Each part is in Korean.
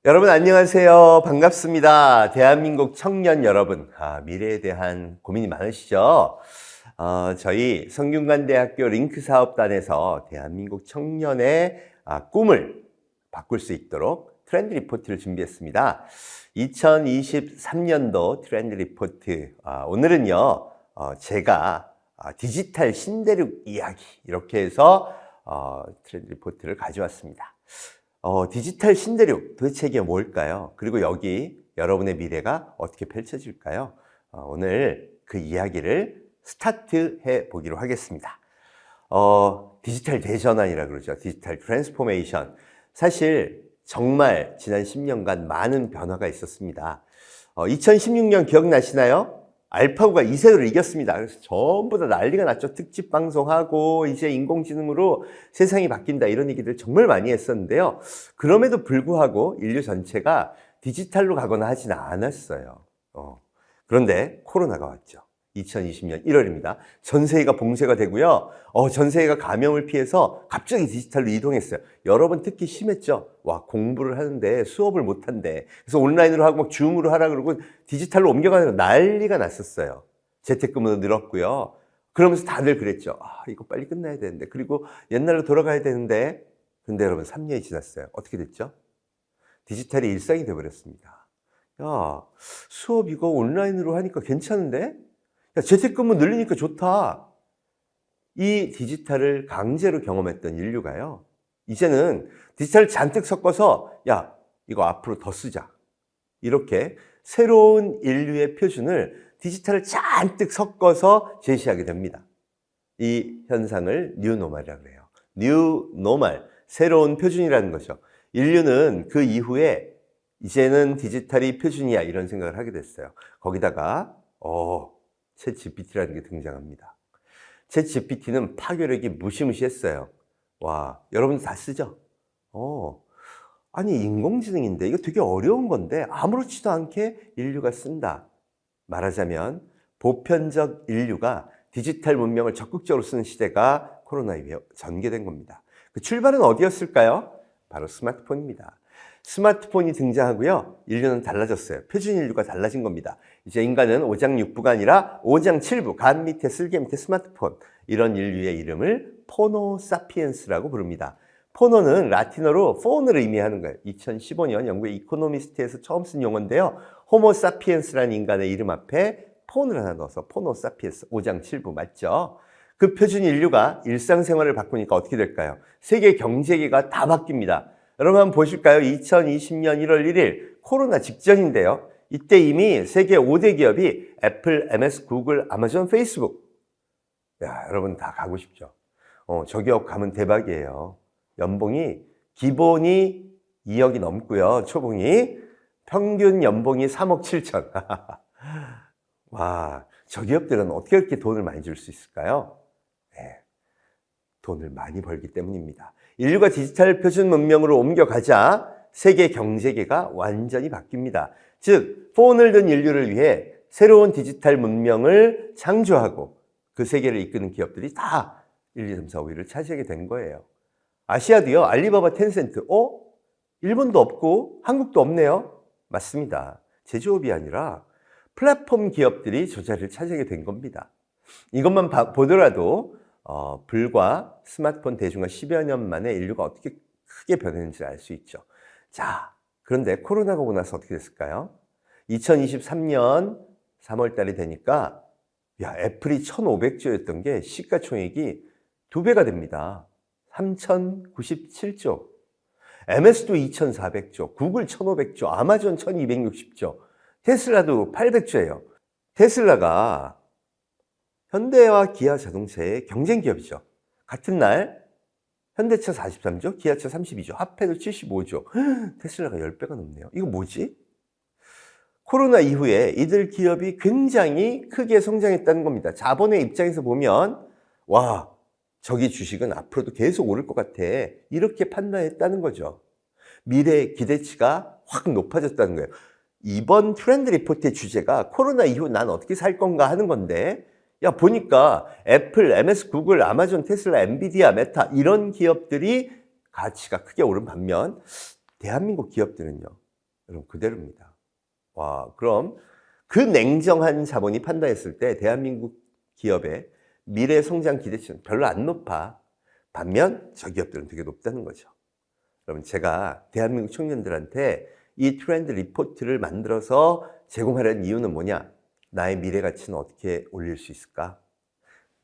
여러분 안녕하세요. 반갑습니다. 대한민국 청년 여러분, 미래에 대한 고민이 많으시죠? 저희 성균관대학교 링크사업단에서 대한민국 청년의 꿈을 바꿀 수 있도록 트렌드 리포트를 준비했습니다. 2023년도 트렌드 리포트, 오늘은요 제가 디지털 신대륙 이야기 이렇게 해서 트렌드 리포트를 가져왔습니다. 디지털 신대륙 도대체 이게 뭘까요? 그리고 여기 여러분의 미래가 어떻게 펼쳐질까요? 오늘 그 이야기를 스타트해 보기로 하겠습니다. 디지털 대전환이라 그러죠. 디지털 트랜스포메이션. 사실 정말 지난 10년간 많은 변화가 있었습니다. 2016년 기억나시나요? 알파고가 이세돌을 이겼습니다. 그래서 전부 다 난리가 났죠. 특집 방송하고 이제 인공지능으로 세상이 바뀐다 이런 얘기들 정말 많이 했었는데요. 그럼에도 불구하고 인류 전체가 디지털로 가거나 하지는 않았어요. 그런데 코로나가 왔죠. 2020년 1월입니다. 전 세계가 봉쇄가 되고요. 전 세계가 감염을 피해서 갑자기 디지털로 이동했어요. 여러분 특히 심했죠. 와, 공부를 하는데 수업을 못 한대. 그래서 온라인으로 하고 막 줌으로 하라 그러고 디지털로 옮겨가는 난리가 났었어요. 재택근무도 늘었고요. 그러면서 다들 그랬죠. 이거 빨리 끝나야 되는데. 그리고 옛날로 돌아가야 되는데. 근데 여러분 3년이 지났어요. 어떻게 됐죠? 디지털이 일상이 돼버렸습니다. 야, 수업 이거 온라인으로 하니까 괜찮은데? 야, 재택근무 늘리니까 좋다. 이 디지털을 강제로 경험했던 인류가요. 이제는 디지털을 잔뜩 섞어서 야, 이거 앞으로 더 쓰자. 이렇게 새로운 인류의 표준을 디지털을 잔뜩 섞어서 제시하게 됩니다. 이 현상을 뉴노멀이라고 해요. 뉴노멀, 새로운 표준이라는 거죠. 인류는 그 이후에 이제는 디지털이 표준이야 이런 생각을 하게 됐어요. 거기다가 챗GPT라는 게 등장합니다. 챗GPT는 파괴력이 무시무시했어요. 와, 여러분 다 쓰죠? 아니 인공지능인데 이거 되게 어려운 건데 아무렇지도 않게 인류가 쓴다. 말하자면 보편적 인류가 디지털 문명을 적극적으로 쓰는 시대가 코로나 이후에 전개된 겁니다. 그 출발은 어디였을까요? 바로 스마트폰입니다. 스마트폰이 등장하고요. 인류는 달라졌어요. 표준 인류가 달라진 겁니다. 이제 인간은 오장육부가 아니라 오장칠부, 간 밑에 쓸개 밑에 스마트폰. 이런 인류의 이름을 포노사피엔스라고 부릅니다. 포노는 라틴어로 폰을 의미하는 거예요. 2015년 영국의 이코노미스트에서 처음 쓴 용어인데요. 호모사피엔스라는 인간의 이름 앞에 폰을 하나 넣어서 포노사피엔스, 오장칠부 맞죠? 그 표준 인류가 일상생활을 바꾸니까 어떻게 될까요? 세계 경제계가 다 바뀝니다. 여러분 한번 보실까요? 2020년 1월 1일 코로나 직전인데요. 이때 이미 세계 5대 기업이 애플, MS, 구글, 아마존, 페이스북. 야, 여러분 다 가고 싶죠? 저 기업 가면 대박이에요. 연봉이 기본이 2억이 넘고요. 초봉이 평균 연봉이 3억 7천. 와, 저 기업들은 어떻게 그렇게 돈을 많이 줄 수 있을까요? 네, 돈을 많이 벌기 때문입니다. 인류가 디지털 표준 문명으로 옮겨가자 세계 경제계가 완전히 바뀝니다. 즉, 폰을 든 인류를 위해 새로운 디지털 문명을 창조하고 그 세계를 이끄는 기업들이 다 1, 2, 3, 4, 5위를 차지하게 된 거예요. 아시아도요, 알리바바, 텐센트, 일본도 없고 한국도 없네요. 맞습니다. 제조업이 아니라 플랫폼 기업들이 저 자리를 차지하게 된 겁니다. 이것만 보더라도 불과 스마트폰 대중화 10여 년 만에 인류가 어떻게 크게 변했는지 알 수 있죠. 자, 그런데 코로나가 오고 나서 어떻게 됐을까요? 2023년 3월 달이 되니까 애플이 1,500조였던 게 시가총액이 2배가 됩니다. 3,097조. MS도 2,400조, 구글 1,500조, 아마존 1,260조, 테슬라도 800조예요. 테슬라가 현대와 기아 자동차의 경쟁 기업이죠. 같은 날 현대차 43조, 기아차 32조, 합해도 75조. 테슬라가 10배가 넘네요. 이거 뭐지? 코로나 이후에 이들 기업이 굉장히 크게 성장했다는 겁니다. 자본의 입장에서 보면 와, 저기 주식은 앞으로도 계속 오를 것 같아. 이렇게 판단했다는 거죠. 미래의 기대치가 확 높아졌다는 거예요. 이번 트렌드 리포트의 주제가 코로나 이후 난 어떻게 살 건가 하는 건데 보니까 애플, MS, 구글, 아마존, 테슬라, 엔비디아, 메타 이런 기업들이 가치가 크게 오른 반면 대한민국 기업들은요. 여러분 그대로입니다. 와, 그럼 그 냉정한 자본이 판단했을 때 대한민국 기업의 미래 성장 기대치는 별로 안 높아. 반면 저 기업들은 되게 높다는 거죠. 여러분 제가 대한민국 청년들한테 이 트렌드 리포트를 만들어서 제공하려는 이유는 뭐냐? 나의 미래 가치는 어떻게 올릴 수 있을까?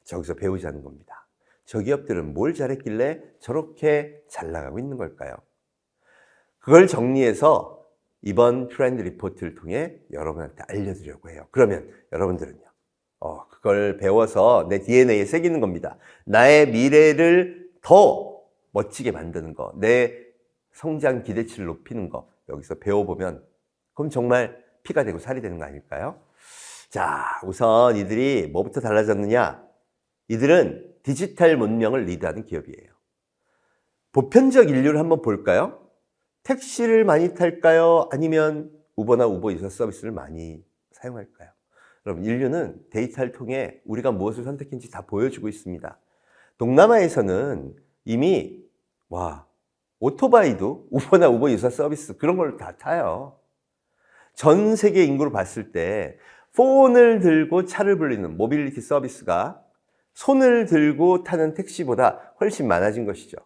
저기서 배우자는 겁니다. 저 기업들은 뭘 잘했길래 저렇게 잘 나가고 있는 걸까요? 그걸 정리해서 이번 트렌드 리포트를 통해 여러분한테 알려드리려고 해요. 그러면 여러분들은요, 그걸 배워서 내 DNA에 새기는 겁니다. 나의 미래를 더 멋지게 만드는 거, 내 성장 기대치를 높이는 거, 여기서 배워보면 그럼 정말 피가 되고 살이 되는 거 아닐까요? 자, 우선 이들이 뭐부터 달라졌느냐? 이들은 디지털 문명을 리드하는 기업이에요. 보편적 인류를 한번 볼까요? 택시를 많이 탈까요? 아니면 우버나 우버 유사 서비스를 많이 사용할까요? 여러분, 인류는 데이터를 통해 우리가 무엇을 선택했는지 다 보여주고 있습니다. 동남아에서는 이미 오토바이도 우버나 우버 유사 서비스 그런 걸 다 타요. 전 세계 인구를 봤을 때 폰을 들고 차를 불리는 모빌리티 서비스가 손을 들고 타는 택시보다 훨씬 많아진 것이죠.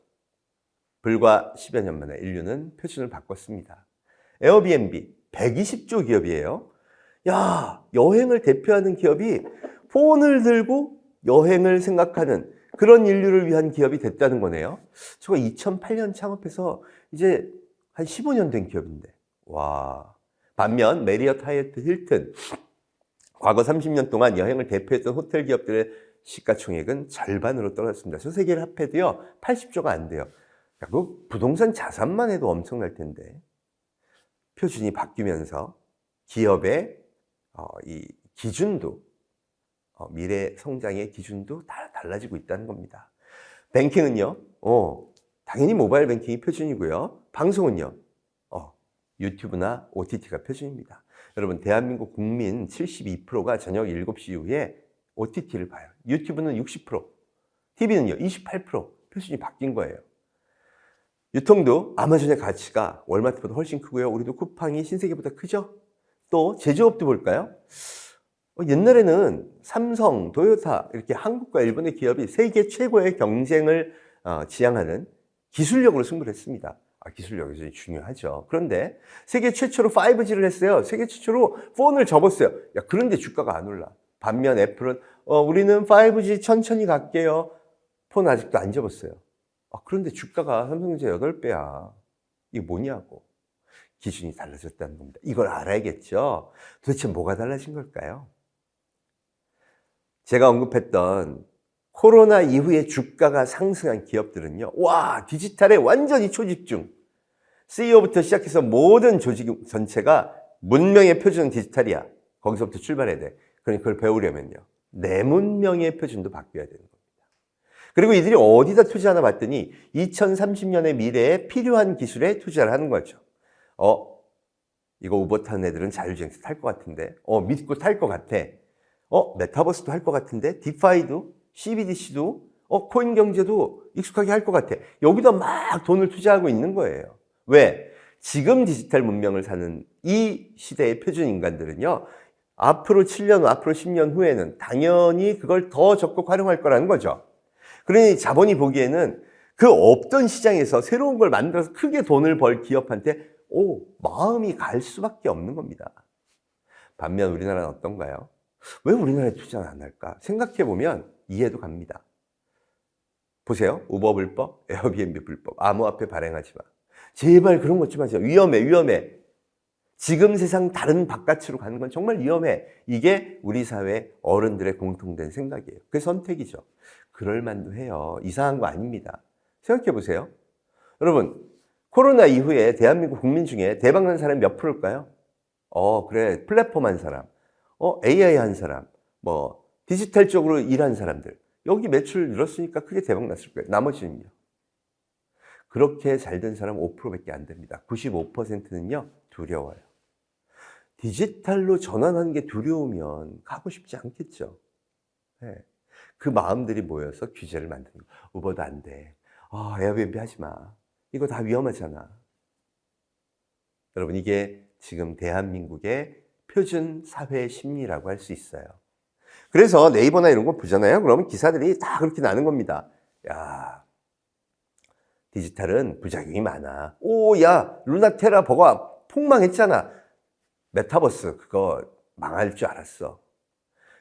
불과 10여 년 만에 인류는 표준을 바꿨습니다. 에어비앤비 120조 기업이에요. 야, 여행을 대표하는 기업이 폰을 들고 여행을 생각하는 그런 인류를 위한 기업이 됐다는 거네요. 저거 2008년 창업해서 이제 한 15년 된 기업인데. 와. 반면 메리어트 하얏트 힐튼 과거 30년 동안 여행을 대표했던 호텔 기업들의 시가총액은 절반으로 떨어졌습니다. 전 세계를 합해도요 80조가 안 돼요. 그 부동산 자산만 해도 엄청날 텐데. 표준이 바뀌면서 기업의 이 기준도 미래 성장의 기준도 다 달라지고 있다는 겁니다. 뱅킹은요, 당연히 모바일 뱅킹이 표준이고요. 방송은요, 유튜브나 OTT가 표준입니다. 여러분, 대한민국 국민 72%가 저녁 7시 이후에 OTT를 봐요. 유튜브는 60%, TV는요, 28% 표준이 바뀐 거예요. 유통도 아마존의 가치가 월마트보다 훨씬 크고요. 우리도 쿠팡이 신세계보다 크죠? 또 제조업도 볼까요? 옛날에는 삼성, 도요타 이렇게 한국과 일본의 기업이 세계 최고의 경쟁을 지향하는 기술력으로 승부를 했습니다. 기술력이 중요하죠. 그런데 세계 최초로 5G를 했어요. 세계 최초로 폰을 접었어요. 그런데 주가가 안 올라. 반면 애플은 우리는 5G 천천히 갈게요. 폰 아직도 안 접었어요. 그런데 주가가 삼성전자 8배야. 이게 뭐냐고. 기준이 달라졌다는 겁니다. 이걸 알아야겠죠. 도대체 뭐가 달라진 걸까요? 제가 언급했던 코로나 이후에 주가가 상승한 기업들은요. 디지털에 완전히 초집중. CEO부터 시작해서 모든 조직 전체가 문명의 표준은 디지털이야. 거기서부터 출발해야 돼. 그러니 그걸 배우려면요. 내 문명의 표준도 바뀌어야 되는 겁니다. 그리고 이들이 어디다 투자하나 봤더니 2030년의 미래에 필요한 기술에 투자를 하는 거죠. 이거 우버 타는 애들은 자율주행차 탈 것 같은데, 믿고 탈 것 같아. 메타버스도 할 것 같은데, 디파이도, CBDC도, 코인 경제도 익숙하게 할 것 같아. 여기다 막 돈을 투자하고 있는 거예요. 왜? 지금 디지털 문명을 사는 이 시대의 표준 인간들은요, 앞으로 7년 후, 앞으로 10년 후에는 당연히 그걸 더 적극 활용할 거라는 거죠. 그러니 자본이 보기에는 그 없던 시장에서 새로운 걸 만들어서 크게 돈을 벌 기업한테 마음이 갈 수밖에 없는 겁니다. 반면 우리나라는 어떤가요? 왜 우리나라에 투자를 안 할까? 생각해보면 이해도 갑니다. 보세요. 우버 불법, 에어비앤비 불법, 암호화폐 발행하지 마. 제발 그런 것 좀 하세요. 위험해. 지금 세상 다른 바깥으로 가는 건 정말 위험해. 이게 우리 사회 어른들의 공통된 생각이에요. 그게 선택이죠. 그럴 만도 해요. 이상한 거 아닙니다. 생각해보세요. 여러분, 코로나 이후에 대한민국 국민 중에 대박난 사람이 몇 프로일까요? 그래. 플랫폼 한 사람, AI 한 사람, 디지털 쪽으로 일한 사람들. 여기 매출 늘었으니까 크게 대박났을 거예요. 나머지는요. 그렇게 잘 된 사람 5%밖에 안 됩니다. 95%는요, 두려워요. 디지털로 전환하는 게 두려우면 가고 싶지 않겠죠. 네. 그 마음들이 모여서 규제를 만드는 거예요. 우버도 안 돼. 에어비앤비 하지 마. 이거 다 위험하잖아. 여러분, 이게 지금 대한민국의 표준 사회 심리라고 할 수 있어요. 그래서 네이버나 이런 거 보잖아요. 그러면 기사들이 다 그렇게 나는 겁니다. 야, 디지털은 부작용이 많아. 오, 야, 루나테라 버거 폭망했잖아. 메타버스 그거 망할 줄 알았어.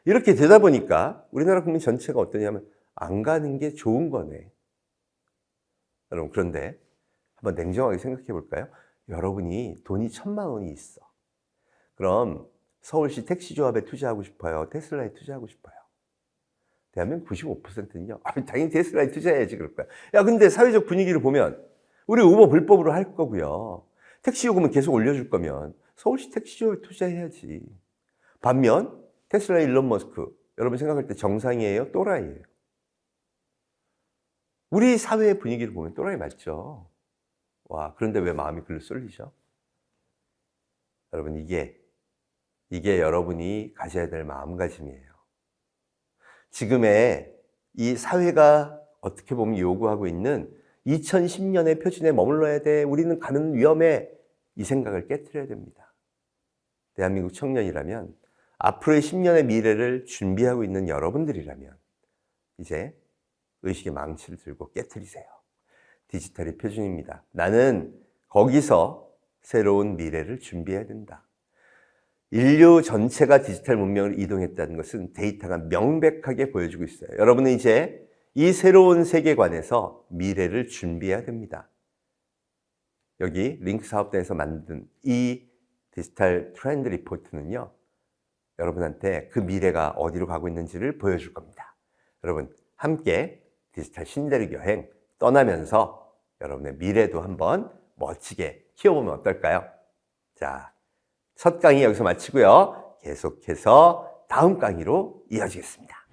이렇게 되다 보니까 우리나라 국민 전체가 어떠냐면 안 가는 게 좋은 거네. 여러분, 그런데 한번 냉정하게 생각해 볼까요? 여러분이 돈이 1,000만 원이 있어. 그럼 서울시 택시조합에 투자하고 싶어요? 테슬라에 투자하고 싶어요? 대한민국 95%는요. 당연히 테슬라에 투자해야지 그럴 거야. 야, 근데 사회적 분위기를 보면 우리 우버 불법으로 할 거고요. 택시 요금은 계속 올려줄 거면 서울시 택시조합에 투자해야지. 반면 테슬라 일론 머스크, 여러분 생각할 때 정상이에요? 또라이예요? 우리 사회의 분위기를 보면 또라이 맞죠? 와, 그런데 왜 마음이 글로 쏠리죠? 여러분, 이게 여러분이 가져야 될 마음가짐이에요. 지금의 이 사회가 어떻게 보면 요구하고 있는 2010년의 표준에 머물러야 돼. 우리는 가는 위험해. 이 생각을 깨트려야 됩니다. 대한민국 청년이라면 앞으로의 10년의 미래를 준비하고 있는 여러분들이라면 이제 의식의 망치를 들고 깨트리세요. 디지털이 표준입니다. 나는 거기서 새로운 미래를 준비해야 된다. 인류 전체가 디지털 문명으로 이동했다는 것은 데이터가 명백하게 보여주고 있어요. 여러분은 이제 이 새로운 세계관에서 미래를 준비해야 됩니다. 여기 링크 사업단에서 만든 이 디지털 트렌드 리포트는요, 여러분한테 그 미래가 어디로 가고 있는지를 보여줄 겁니다. 여러분, 함께 디지털 신대륙 여행 떠나면서 여러분의 미래도 한번 멋지게 키워보면 어떨까요? 자, 첫 강의 여기서 마치고요. 계속해서 다음 강의로 이어지겠습니다.